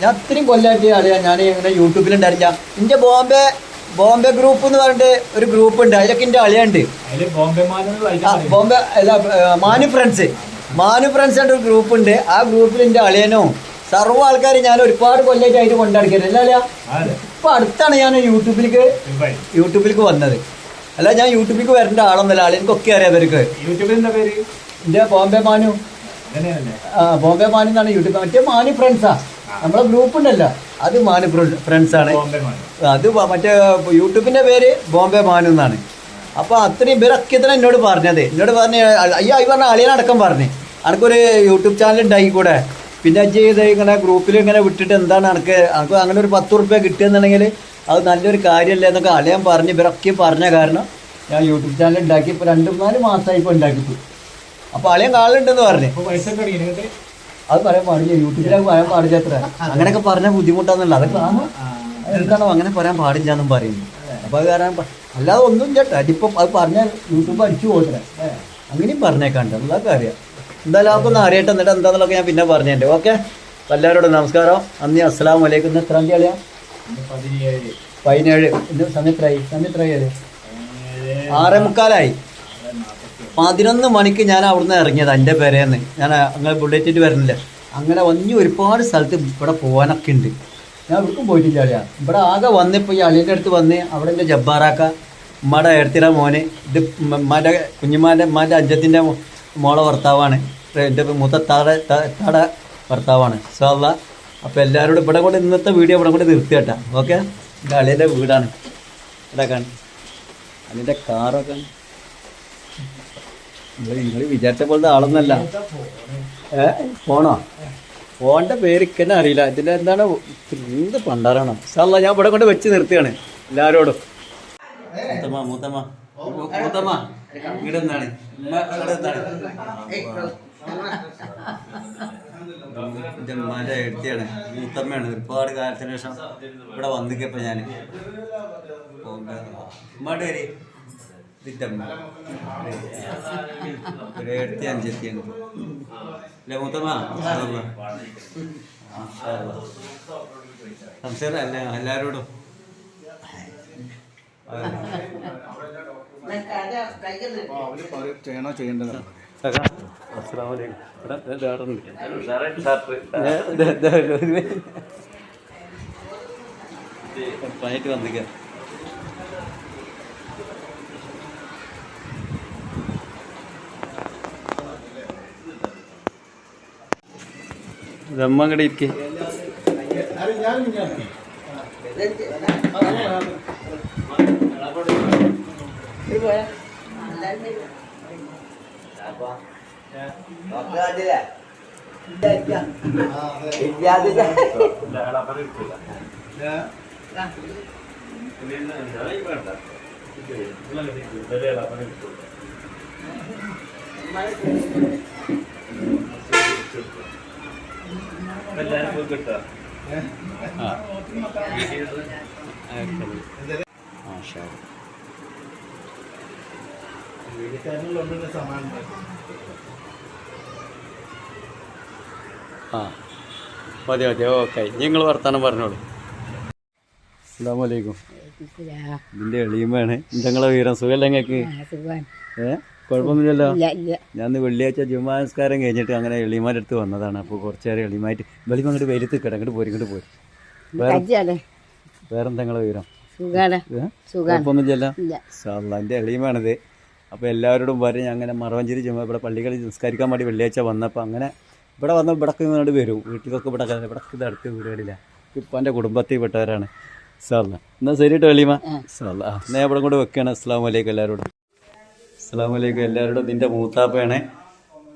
ഞാൻ അത്രയും കൊല്ലമായിട്ട് അളിയാ ഞാൻ ഇങ്ങനെ യൂട്യൂബിലുണ്ടായിരുന്ന എൻ്റെ ബോംബെ ഗ്രൂപ്പ് എന്ന് പറഞ്ഞിട്ട് ഒരു ഗ്രൂപ്പ് ഉണ്ട്. അതിലൊക്കെ എൻ്റെ അളിയുണ്ട്. ബോംബെ അല്ല, മാനു ഫ്രണ്ട്സ് ആയിട്ട് ഒരു ഗ്രൂപ്പ് ഉണ്ട്. ആ ഗ്രൂപ്പിൽ എൻ്റെ അളിയനും സർവ്വ ആൾക്കാർ ഞാൻ ഒരുപാട് കൊല്ലമായിട്ട് അതിന് കൊണ്ടടക്കരുത്. അല്ല ഇപ്പൊ അടുത്താണ് ഞാൻ യൂട്യൂബിലേക്ക് വന്നത്. അല്ല ഞാൻ യൂട്യൂബിലേക്ക് വരേണ്ട ആളൊന്നുമല്ല. അളിയനക്കൊക്കെ അറിയാം. അവർക്ക് എൻ്റെ ബോംബെ മാനു എന്നാണ് യൂട്യൂബ്. മറ്റേ മാനു ഫ്രണ്ട്സാ നമ്മളെ ഗ്രൂപ്പ് ഉണ്ടല്ലോ, അത് മാനു ഫ്രണ്ട്സാണ്. അത് മറ്റേ യൂട്യൂബിൻ്റെ പേര് ബോംബെ മാനു എന്നാണ്. അപ്പോൾ അത്രയും ഇവരൊക്കെ തന്നെ എന്നോട് പറഞ്ഞ് അയ്യോ ഈ പറഞ്ഞ അളിയനടക്കം പറഞ്ഞ് അനക്കൊരു യൂട്യൂബ് ചാനൽ ഉണ്ടായി കൂടെ. പിന്നെ ഇത് ഇങ്ങനെ ഗ്രൂപ്പിൽ ഇങ്ങനെ വിട്ടിട്ട് എന്താണ് അനക്ക് അങ്ങനെ ഒരു 10 ഉറുപ്പ്യ കിട്ടുകയെന്നുണ്ടെങ്കിൽ അത് നല്ലൊരു കാര്യമല്ലേ എന്നൊക്കെ അളിയൻ പറഞ്ഞ് ഇവരൊക്കെ പറഞ്ഞ കാരണം ഞാൻ യൂട്യൂബ് ചാനൽ ഉണ്ടാക്കി. ഇപ്പോൾ 2-4 മാസമായി ഇപ്പോൾ ഉണ്ടാക്കിയിട്ട്. അപ്പോൾ അളിയൻ കാണലുണ്ടെന്ന് പറഞ്ഞ് അത് പറയാൻ പാടില്ല, യൂട്യൂബിലൊക്കെ പറയാൻ പാടില്ല. അത്ര അങ്ങനെയൊക്കെ പറഞ്ഞാൽ ബുദ്ധിമുട്ടാണെന്നല്ല. അതൊക്കെ എന്താണോ അങ്ങനെ പറയാൻ പാടില്ല എന്നും പറയുന്നു. അപ്പോൾ അത് കാരണം അല്ലാതെ ഒന്നും ചേട്ടാ അതിപ്പം അത് പറഞ്ഞാൽ യൂട്യൂബ് അടിച്ചു പോകത്തില്ല. അങ്ങനെയും പറഞ്ഞേക്കാണ്ട് എല്ലാവർക്കും അറിയാം. എന്തായാലും അതൊക്കെ ഒന്ന് അറിയട്ടെ. എന്നിട്ട് എന്താണെന്നുള്ളതൊക്കെ ഞാൻ പിന്നെ പറഞ്ഞിട്ടുണ്ട്. ഓക്കെ, എല്ലാവരോടും നമസ്കാരം, നന്ദി, അസ്സലാമു അലൈക്കും. ഇന്ന് എത്രാം തീയതി അളിയാ? 17. ഇന്ന് സമയത്തായി 6:45. 11 മണിക്ക് ഞാൻ അവിടുന്ന് ഇറങ്ങിയത് എൻ്റെ പേരേന്ന്. ഞാൻ അങ്ങനെ ബുള്ളറ്റിട്ട് വരുന്നില്ല. അങ്ങനെ വന്ന് ഒരുപാട് സ്ഥലത്ത് ഇവിടെ പോകാനൊക്കെ ഉണ്ട്. ഞാൻ ഇവിടേക്കും പോയിട്ടില്ല അളിയാ. ഇവിടെ ആകെ വന്നിപ്പോൾ ഈ അളിയൻ്റെ അടുത്ത് വന്ന് അവിടെ എൻ്റെ ജബ്ബാറാക്ക ഉമ്മയുടെ ഏടത്തിയുടെ മോന്, ഇത് ഉമ്മാൻ്റെ അഞ്ചത്തിൻ്റെ മോളെ ഭർത്താവാണ്. എൻ്റെ മൂത്തത്താടെ ഭർത്താവാണ്. ഇൻഷാ അല്ലാഹ്. അപ്പോൾ എല്ലാവരോടും ഇവിടെ കൊണ്ട് ഇന്നത്തെ വീഡിയോ ഇവിടെ കൊണ്ട് നിർത്തി കേട്ടാ. ഓക്കെ, എൻ്റെ അളിയൻ്റെ വീടാണ് ഇവിടെ കാണും. അതിൻ്റെ കാറൊക്കെ നിങ്ങൾ വിചാരിച്ച പോലത്തെ ആളൊന്നല്ല. ഫോണോ? ഫോണിന്റെ പേര് ഇക്കന്നെ അറിയില്ല. ഇതിലെന്താണ് എന്ത് പണ്ടാറാണ്. സാറല്ല ഞാൻ ഇവിടെ കൊണ്ട് വെച്ച് നിർത്തിയാണ് എല്ലാരോടും. മൂത്തമ്മ ഇവിടെ എന്താണ് എൻ്റെ ഉമ്മാൻ്റെ എഴുത്തിയാണ്, മൂത്തമ്മയാണ്. ഒരുപാട് കാലത്തിന് ശേഷം ഇവിടെ വന്നിക്കപ്പോൾ ഞാൻ ഉമ്മാടെ പേര് ഇതിറ്റമ്മ ഒരു എഴുത്തി അഞ്ചെത്തിയാണ് അല്ലേ മൂത്തമ്മ? സംസാരം അല്ല എല്ലാവരോടും ചെയ്യണോ ചെയ്യേണ്ടത്? പണിയിട്ട് വന്നിക്ക. ദമ്മ അങ്ങോട്ട് ഇരിക്കേ. മതി ഓക്കെ. നിങ്ങൾ വർത്താനം പറഞ്ഞോളൂ. അസ്സലാമു അലൈക്കും. ഇതിന്റെ എളിയുമാണ്. നിങ്ങളെ വീരം സുഖമല്ല നിങ്ങൾക്ക്? കുഴപ്പമൊന്നുമില്ലല്ലോ. ഞാൻ വെള്ളിയാഴ്ച ജുമാ നമസ്കാരം കഴിഞ്ഞിട്ട് അങ്ങനെ എളിമാരുടെ അടുത്ത് വന്നതാണ്. അപ്പോൾ കുറച്ച് നേരം എളിമായിട്ട് വെളിപ്പം അങ്ങോട്ട് വെയിലത്ത് കിട അങ്ങോട്ട് പോയി. വേറെന്താ നിങ്ങളെ വീരം? കുഴപ്പമൊന്നുമില്ലല്ലോ. എൻ്റെ എളിയുമാണിത്. അപ്പോൾ എല്ലാവരോടും വരും. അങ്ങനെ മറവഞ്ചേരി ജുമാ ഇവിടെ പള്ളികളിൽ നിസ്കരിക്കാൻ വേണ്ടി വെള്ളിയാഴ്ച വന്നപ്പോൾ അങ്ങനെ ഇവിടെ വന്ന് ഇവിടൊക്കെ ഇങ്ങോട്ട് വരും. വീട്ടിലൊക്കെ ഇവിടൊക്കെ ഇത് അടുത്ത വീടുകളിലാണ്. ഇപ്പം എൻ്റെ കുടുംബത്തിൽ പെട്ടവരാണ്. സാറിന് എന്നാൽ ശരിട്ടോ എളിമ. സാറില്ല എന്നാൽ ഇവിടെ കൂടെ വെക്കുകയാണ്. അസ്സലാമു അലൈക്കും എല്ലാവരോടും. അസ്സലാമു അലൈക്കും എല്ലാവരോടും. ഇതിൻ്റെ മൂത്താപ്പയാണ്.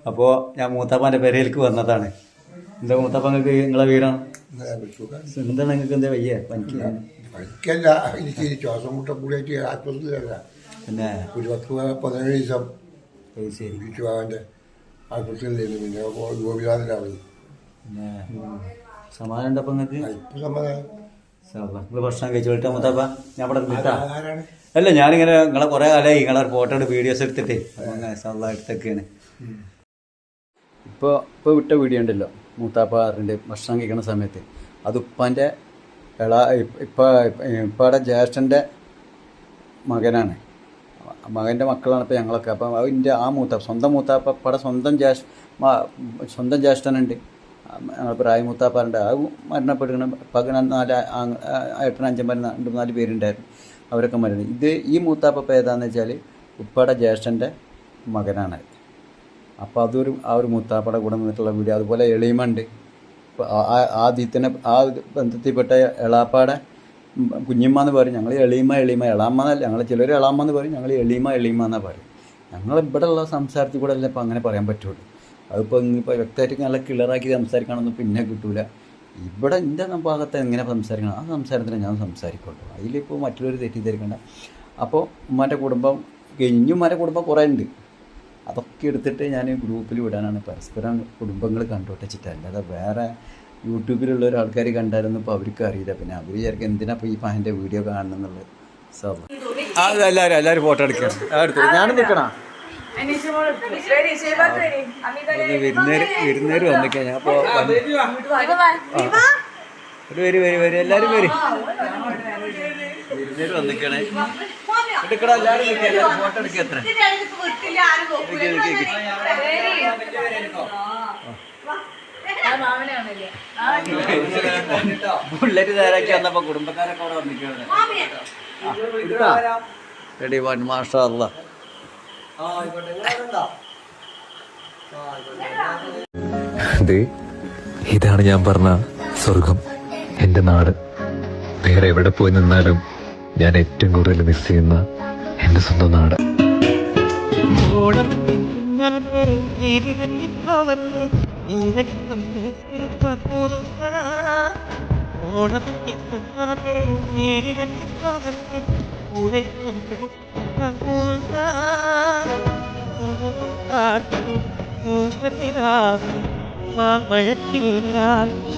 അപ്പോൾ ഞാൻ മൂത്താപ്പാൻ്റെ പെരയിലേക്ക് വന്നതാണ്. എന്താ മൂത്താപ്പ നിങ്ങൾക്ക് നിങ്ങളെ വീടാണ്? എന്താണ് നിങ്ങൾക്ക് എന്താ വയ്യ? പനിക്കല്ല, എനിക്ക് ശ്വാസം മുട്ട കൂടിയായിട്ട് ആശുപത്രിയിലല്ല. പിന്നെ ഒരു 10-15 ദിവസം ശരി ആശുപത്രിയിലായിരുന്നു. പിന്നെ ഗോപിനാഥനാണ്. പിന്നെ സമാധാനം ഉണ്ടപ്പോൾ നിങ്ങൾക്ക്? ഇപ്പം സമാധാനം. നിങ്ങൾ ഭക്ഷണം കഴിച്ചു വിട്ടാ മൂത്താപ്പ? ഞാൻ ഇവിടെ നിൽക്കാം. അല്ല ഞാനിങ്ങനെ നിങ്ങളെ കുറേ കാലമായി നിങ്ങളെ ഫോട്ടോ വീഡിയോസ് എടുത്തിട്ടേ അങ്ങനെ എടുത്തൊക്കെയാണ്. ഇപ്പോൾ വിട്ട വീഡിയോ ഉണ്ടല്ലോ മൂത്താപ്പ അറിൻ്റെ ഭക്ഷണം കഴിക്കുന്ന സമയത്ത്, അത് ഉപ്പാൻ്റെ ഇപ്പയുടെ ജ്യേഷ്ഠൻ്റെ മകനാണ്. മകൻ്റെ മക്കളാണ് ഇപ്പോൾ ഞങ്ങളൊക്കെ. അപ്പം അതിൻ്റെ ആ മൂത്താപ്പ സ്വന്തം മൂത്താപ്പ ഇപ്പയുടെ സ്വന്തം ജ്യേഷ്ഠനുണ്ട്. ഞങ്ങൾ പ്രായ മൂത്താപ്പാറുണ്ട്. അത് മരണപ്പെടുകയാണ്. ഇപ്പം 4 ഏട്ടൻ 5 പേരുണ്ടായിരുന്നു. അവരൊക്കെ മരണം. ഈ മൂത്താപ്പ ഏതാണെന്ന് വെച്ചാൽ ഉപ്പയുടെ ജ്യേഷ്ഠൻ്റെ മകനാണ്. അപ്പോൾ ആ ഒരു മൂത്താപ്പയുടെ കൂടെ നിന്നിട്ടുള്ള വീഡിയോ. അതുപോലെ എളിമണ്ട്. ആ ബന്ധത്തിൽപ്പെട്ട എളാപ്പാടെ കുഞ്ഞിമ്മ എന്ന് പറയും. ഞങ്ങൾ എളിമ എളാമ്മ എന്നല്ല. ഞങ്ങൾ ചിലർ എളാമ്മ എന്ന് പറയും. ഞങ്ങൾ എളിമ എന്നാണ് പറയും. ഞങ്ങൾ ഇവിടെ ഉള്ള സംസാരത്തിൽ കൂടെ അല്ല ഇപ്പം അങ്ങനെ പറയാൻ പറ്റുള്ളൂ. അതിപ്പോൾ ഇനിയിപ്പോൾ വ്യക്തമായിട്ട് നല്ല ക്ലിയറാക്കി സംസാരിക്കണമെന്ന് പിന്നെ കിട്ടൂല. ഇവിടെ എൻ്റെ ഭാഗത്ത് എങ്ങനെ സംസാരിക്കണം ആ സംസാരത്തിന് ഞാൻ സംസാരിക്കുള്ളൂ. അതിലിപ്പോൾ മറ്റുള്ളവർ തെറ്റിദ്ധരിക്കേണ്ട. അപ്പോൾ ഉമ്മാൻ്റെ കുടുംബം കഴിഞ്ഞു. ഉമ്മാൻ്റെ കുടുംബം കുറേ ഉണ്ട്. അതൊക്കെ എടുത്തിട്ട് ഞാൻ ഗ്രൂപ്പിൽ വിടാനാണ്. പരസ്പരം കുടുംബങ്ങൾ കണ്ടുവച്ചിട്ട്. അല്ലാതെ വേറെ യൂട്യൂബിലുള്ള ഒരാൾക്കാർ കണ്ടായിരുന്നു ഇപ്പോൾ അവർക്ക് അറിയില്ല. പിന്നെ അവർ വിചാരിക്കും എന്തിനാ ഇപ്പോൾ ഈ പഹൻ്റെ വീഡിയോ കാണണം എന്നുള്ളത്. എല്ലാവരും ഫോട്ടോ എടുക്കണം. ഞാനും നിൽക്കണം. വിരുന്നേര് വന്നിക്കാ. ഞാൻ ഇപ്പോൾ വരും എല്ലാവരും വരും. വിരുന്നേര് വന്നിക്കണേ. എടുക്കണം എല്ലാവരും ഫോട്ടോ എടുക്കുക. എത്ര ബുള്ളറ്റ് നേരാക്കി വന്നപ്പോ കുടുംബക്കാരൊക്കെ അവിടെ വന്നിക്കാണ്. റെഡി വൺ മാഷാ അല്ലാ. ഇതാണ് ഞാൻ പറഞ്ഞ സ്വർഗം, എൻ്റെ നാട്. വേറെ എവിടെ പോയി നിന്നാലും ഞാൻ ഏറ്റവും കൂടുതൽ മിസ് ചെയ്യുന്ന എൻ്റെ സ്വന്തം നാട്.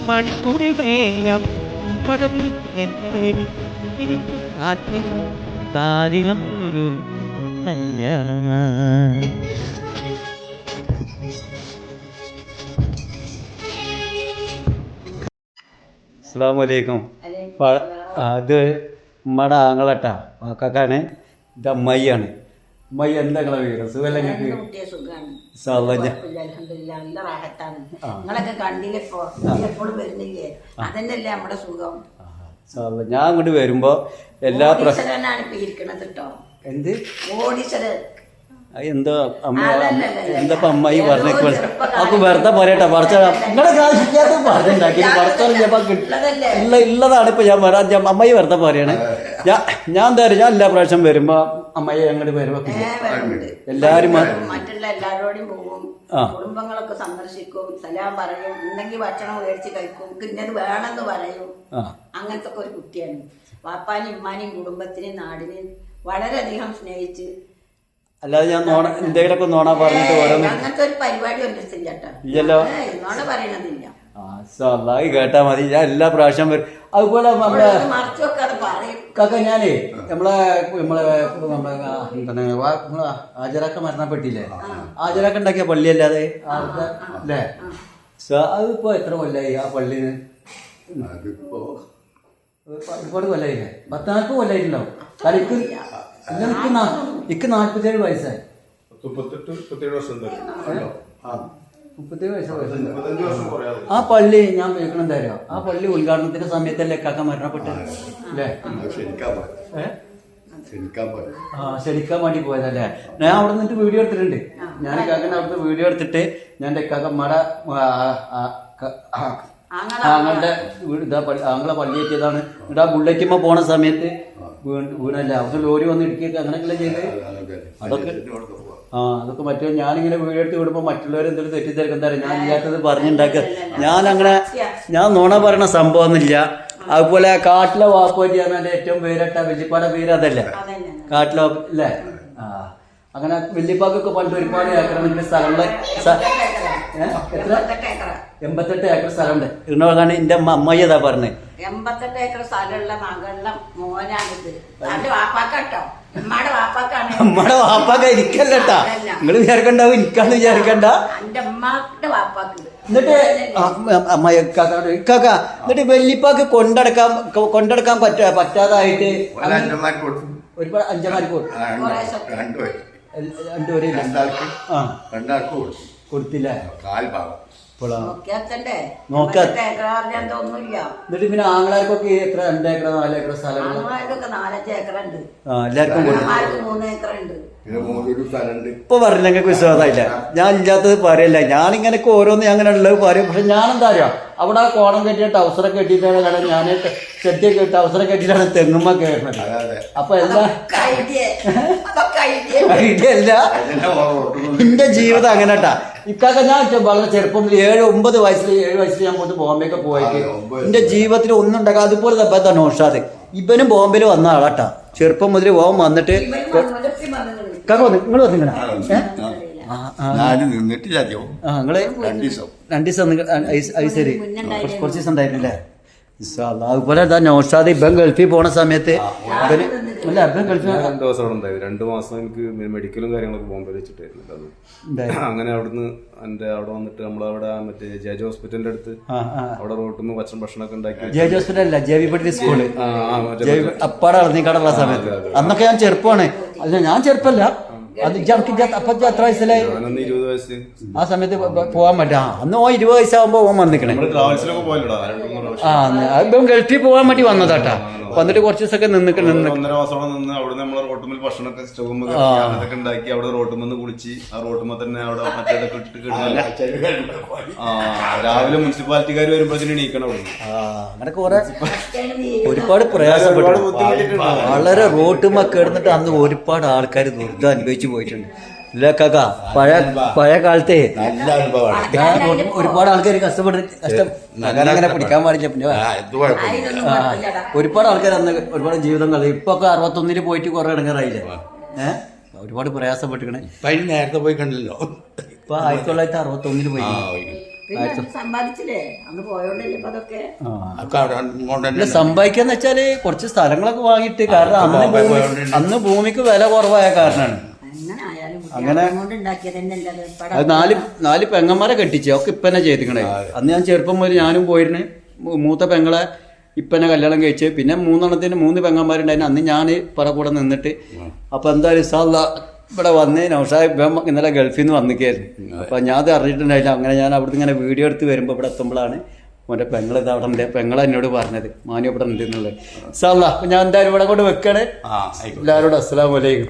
മണിക്കൂടി വേഗം താരികം ഒരു അസ്സലാമലൈക്കും. അത് ഉമ്മയുടെ ആങ്ങളട്ടാ വാക്കാക്കാണ്. ഇത് അമ്മായിയാണ്. അമ്മായി എന്താ നിങ്ങളെ വീട്? സുഖമല്ല നിങ്ങൾക്ക്? നിങ്ങളൊക്കെ കണ്ടില്ലപ്പോ എപ്പോഴും വരുന്നില്ലേ? അതന്നെയല്ലേ നമ്മുടെ സുഖം. ഞാൻ അങ്ങോട്ട് വരുമ്പോ എല്ലാ കോടീശ്വരനാണ് ഇപ്പൊ ഇരിക്കണത് കേട്ടോ. എന്ത് കോടീശ്വരൻ എന്തോ എന്താ അമ്മായി പറഞ്ഞ അപ്പൊ വെറുതെ പറയട്ടെ പറച്ച നിങ്ങളെ കാശിക്കാത്ത പറഞ്ഞുണ്ടാക്കി ഉള്ളതാണ് ഇപ്പൊ ഞാൻ പറയാം. അമ്മായി വെറുതെ പറയണേ. ഞാൻ എന്താ പറയുക, ഞാൻ എല്ലാ പ്രാവശ്യം വരുമ്പോ അമ്മായി അങ്ങോട്ട് വരുമ്പോ എല്ലാരും മറ്റുള്ള എല്ലാവരോടും പോകും, കുടുംബങ്ങളൊക്കെ സന്ദർശിക്കും, സലാം പറയും, ഉണ്ടെങ്കിൽ ഭക്ഷണം മേടിച്ച് കഴിക്കും, ഇന്നത് വേണമെന്ന് പറയും. അങ്ങനത്തെ ഒരു കുട്ടിയാണ്. വാപ്പാനും ഉമ്മാനെയും കുടുംബത്തിനെയും നാടിനെയും വളരെയധികം സ്നേഹിച്ച്. അല്ലാതെ ഞാൻ എന്തെങ്കിലുമൊക്കെ നോണ പറഞ്ഞിട്ട് അങ്ങനത്തെ ഒരു പരിപാടി ഒന്നിച്ചില്ല കേട്ടോ. ഇല്ലല്ലോ, നോണ പറയണതില്ല. കേട്ടാ മതി. ഞാൻ എല്ലാ പ്രാവശ്യം വരും. അതുപോലെ നമ്മളെ മറച്ചു വെക്കാതെ പറയും. കാക്ക ഞാനേ നമ്മളെ എന്താണ് ആചാരക്ക മരണപ്പെട്ടില്ലേ? ആചാരക്ക ഉണ്ടാക്കിയ പള്ളിയല്ലാതെ അല്ലേ? അതിപ്പോ എത്ര കൊല്ലായി ആ പള്ളിന്? ഒരുപാട് കൊല്ലായില്ലേ? 40 കൊല്ലായിട്ടുണ്ടാവും. ഇക്ക് 47 വയസ്സായി. 37 വർഷം 37 വയസ്സ്. ആ പള്ളി ഞാൻ കേൾക്കണം തരാം. ആ പള്ളി ഉദ്ഘാടനത്തിന്റെ സമയത്തല്ലേ കാക്ക മരണപ്പെട്ടത് അല്ലേ? ക്ഷണിക്കാൻ വേണ്ടി പോയതല്ലേ? ഞാൻ അവിടെ നിന്നിട്ട് വീഡിയോ എടുത്തിട്ടുണ്ട്. ഞാൻ കാക്കൻ്റെ അവിടുത്തെ വീഡിയോ എടുത്തിട്ട് ഞാൻ എൻ്റെ കാക്കമ്മയുടെ ആങ്ങളുടെ ആങ്ങളെ പള്ളി എത്തിയതാണ്. എന്നിട്ട് ആ ബുള്ളറ്റുമ്മ പോണ സമയത്ത് വീണല്ല, അവർക്ക് ലോറി വന്ന് ഇടിക്കുക അങ്ങനെയൊക്കെ ചെയ്ത് അതൊക്കെ മറ്റേ ഞാനിങ്ങനെ വീഡിയോ എടുത്ത് വിടുമ്പോൾ മറ്റുള്ളവർ എന്തെങ്കിലും തെറ്റിദ്ധരിക്കും. എന്താ പറയുക, ഞാൻ ഇല്ലാത്തത് പറഞ്ഞുണ്ടാക്കുക. ഞാൻ നുണ പറയണ സംഭവമൊന്നുമില്ല. അതുപോലെ കാട്ടിലെ വാപ്പറ്റി പറഞ്ഞാൽ ഏറ്റവും പേരിട്ട വല്യപ്പാടെ പേര് അതല്ലേ? കാട്ടിലെ അല്ലേ? അങ്ങനെ വല്യപ്പാക്കൊക്കെ പണ്ട് ഒരുപാട് ഏക്കർ സ്ഥലങ്ങള് എത്ര 88 ഏക്കർ സ്ഥലമുണ്ട്. ഇന്നോടാണ് എന്റെ അമ്മായി അതാ പറഞ്ഞത്. 88 ഏക്കർ സ്ഥലമുള്ള മകളുടെ മോനാണിത്. വാപ്പാക്കട്ടോ, ഉമ്മയുടെ വാപ്പാക്കാണ്. ഉമ്മയുടെ വാപ്പാക്ക ഇരിക്കല്ലട്ടാ, നിങ്ങൾ വിചാരിക്കണ്ടാവും എനിക്കാന്ന് വിചാരിക്കണ്ട. എന്റെ ഉമ്മാന്റെ വാപ്പാക്ക്. എന്നിട്ട് അമ്മായി ഇക്കാക്ക എന്നിട്ട് വല്യപ്പാക്ക് കൊണ്ടെടുക്കാൻ പറ്റാതായിട്ട് ഒരുപാട് അഞ്ചന്മാർക്ക് കൊടുത്തില്ല. എന്നിട്ട് പിന്നെ ആങ്ങളാർക്കൊക്കെ എത്ര 2 ഏക്കർ 4 ഏക്കർ സ്ഥലം എല്ലാവർക്കും ഇപ്പൊ പറഞ്ഞ ഞങ്ങൾക്ക് വിശ്വാസമായില്ല. ഞാൻ ഇല്ലാത്തത് പറയല്ല. ഞാനിങ്ങനെയൊക്കെ ഓരോന്ന് അങ്ങനെ ഉള്ളത് പറയും. പക്ഷെ ഞാനെന്താ അറിയാ, അവിടെ ആ കോണം കെട്ടിയ ടൗസറൊക്കെ കെട്ടിയിട്ടാണ് കാരണം ഞാൻ ചെട്ടിയൊക്കെ ടൗസറൊക്കെ കെട്ടിയിട്ടാണ് തെങ്ങുമ്മ കയറുന്നത്. അപ്പൊ എല്ലാം ഐഡിയ അല്ല. എന്റെ ജീവിതം അങ്ങനെ കേട്ടാ. ഇക്കാക്ക ഞാൻ വളരെ ചെറുപ്പം 7-9 വയസ്സിൽ ഞാൻ പോയിട്ട് ബോംബെയൊക്കെ പോയിട്ട് എന്റെ ജീവിതത്തിൽ ഒന്നും ഉണ്ടാക്കാം. അതുപോലെ തപ്പാത്ത നൗഷാദ് ഇവനും ബോംബെയിൽ വന്ന ആളാട്ടാ. ചെറുപ്പം മുതൽ പോകാൻ വന്നിട്ട് നിങ്ങൾ വന്നിങ്ങനെ നിങ്ങള് 2 ദിവസം ശരി കുറച്ച് ദിവസം ഉണ്ടായിരുന്നില്ലേ? അതുപോലെ നൗഷാദ് ഇവൻ ഗൾഫിൽ പോണ സമയത്ത് അല്ല ഇവൻ ഗൾഫിൽ 2 ദിവസം അവിടെ ഉണ്ടായിരുന്നു. 2 മാസം എനിക്ക് മെഡിക്കലും കാര്യങ്ങളൊക്കെ ബോംബെയിൽ വെച്ചിട്ടായിരുന്നു. അങ്ങനെ അവിടുന്ന് അവിടെ വന്നിട്ട് നമ്മളവിടെ മറ്റേ ജേജ് ഹോസ്പിറ്റലിന്റെ അടുത്ത് അവിടെ റോട്ടിൽ ഭക്ഷണമൊക്കെ ഉണ്ടാക്കി. ജേജ് ഹോസ്പിറ്റൽ അല്ല, ജെ വി പട്ടി സ്കൂള് അപ്പാടെ ഇറങ്ങിക്കാടുള്ള സമയത്ത്. അന്നൊക്കെ ഞാൻ ചെറുപ്പമാണ്. അല്ല ഞാൻ ചെറുപ്പല്ല. അത് അപ്പൊ എത്ര വയസ്സിലായി? 20 വയസ്സ്. ആ സമയത്ത് പോവാൻ പറ്റാ. അന്ന് 20 വയസ്സാകുമ്പോ ഓൻ വന്നിക്കണേ. ഇപ്പം ഗൾഫിൽ പോകാൻ വേണ്ടി വന്നതാട്ടാ. വന്നിട്ട് കുറച്ച് ദിവസമൊക്കെ 1.5 മാസത്തോളം നിന്ന് അവിടെ നമ്മളെ റോട്ടുമ്പിൽ ഭക്ഷണമൊക്കെ സ്റ്റൗമൊക്കെ ഉണ്ടാക്കി അവിടെ റോട്ടുമെന്ന് കുളിച്ച് ആ റോട്ടുമ്പോ തന്നെ അവിടെ മറ്റേതൊക്കെ ഇട്ടിട്ട് രാവിലെ മുനിസിപ്പാലിറ്റിക്കാർ വരുമ്പോഴത്തേന് എണീക്കണം. അങ്ങനെ കുറെ ഒരുപാട് പ്രയാസപ്പെട്ടു. വളരെ റോട്ടുമൊക്കെ എടുത്തിട്ട് അന്ന് ഒരുപാട് ആൾക്കാർ ദുരിതം അനുഭവിച്ചു പോയിട്ടുണ്ട്. ഇല്ല കാക്ക പഴയ കാലത്തെ നല്ല അനുഭവമാണ്. ഞാൻ ഒരുപാട് ആൾക്കാർ അങ്ങനെ പിടിക്കാൻ പാടില്ല പിന്നെ ഇത് കുഴപ്പമില്ല. ഇതൊന്നും കുഴപ്പമില്ലടാ. ഒരുപാട് ആൾക്കാർ അന്ന് ഒരുപാട് ജീവിതം കളയും ഇപ്പൊ ഒക്കെ 61 പോയിട്ട് കുറെ ഇടങ്ങാറായില്ലേ ഒരുപാട് പ്രയാസപ്പെട്ടിക്കണേ ഇപ്പൊ അതിന് നേരത്തെ പോയി കണ്ടല്ലോ. ഇപ്പൊ 1961 പോയി പിന്നെ അത് സമ്പാദിച്ചില്ലേ അന്ന് പോയോണ്ടല്ലേ ഇപ്പൊ അതൊക്കെ. ഒക്കെ അവിടെ കൊണ്ടുതന്നെ സമ്പാദിക്കാന്ന് വെച്ചാല് കുറച്ച് സ്ഥലങ്ങളൊക്കെ വാങ്ങിയിട്ട് കാരണം അന്ന് ഭൂമിക്ക് വില കുറവായ കാരണമാണ്. അങ്ങനെ ആയാലും അങ്ങനെ കൊണ്ട് ഉണ്ടാക്കിയത് തന്നെ അല്ലത്. അത് നാല് പെങ്ങന്മാരെ കെട്ടിച്ചു ഒക്കെ ഇപ്പനെ ചെയ്തിക്കണേ. അന്ന് ഞാൻ ചെറുപ്പം മുതൽ ഞാനും പോയിരുന്നു. മൂത്ത പെങ്ങളെ ഇപ്പനെ കല്യാണം കഴിച്ച് പിന്നെ 3 പെങ്ങന്മാരുണ്ടായിരുന്നു. അന്ന് ഞാൻ പറ കൂടെ നിന്നിട്ട് അപ്പൊ എന്തായാലും ഇൻഷാ ഇവിടെ വന്ന് നൗഷാദ് ഇന്നലെ ഗൾഫിൽ നിന്ന് വന്നിക്കായിരുന്നു. അപ്പൊ ഞാൻ അത് അറിഞ്ഞിട്ടുണ്ടായില്ല. അങ്ങനെ ഞാൻ അവിടുന്ന് ഇങ്ങനെ വീഡിയോ എടുത്ത് വരുമ്പോൾ ഇവിടെ എത്തുമ്പോഴാണ് മോൻ്റെ പെങ്ങളിത് അവിടെ ഉണ്ട്. പെങ്ങളെ എന്നോട് പറഞ്ഞത് മാനു ഇവിടെ ഉണ്ട് എന്നുള്ളത്. ഇൻഷാ അല്ലാ അപ്പൊ ഞാൻ എന്തായാലും ഇവിടെ കൊണ്ട് വെക്കണേ. എല്ലാവരോടും അസ്സലാമു അലൈക്കും.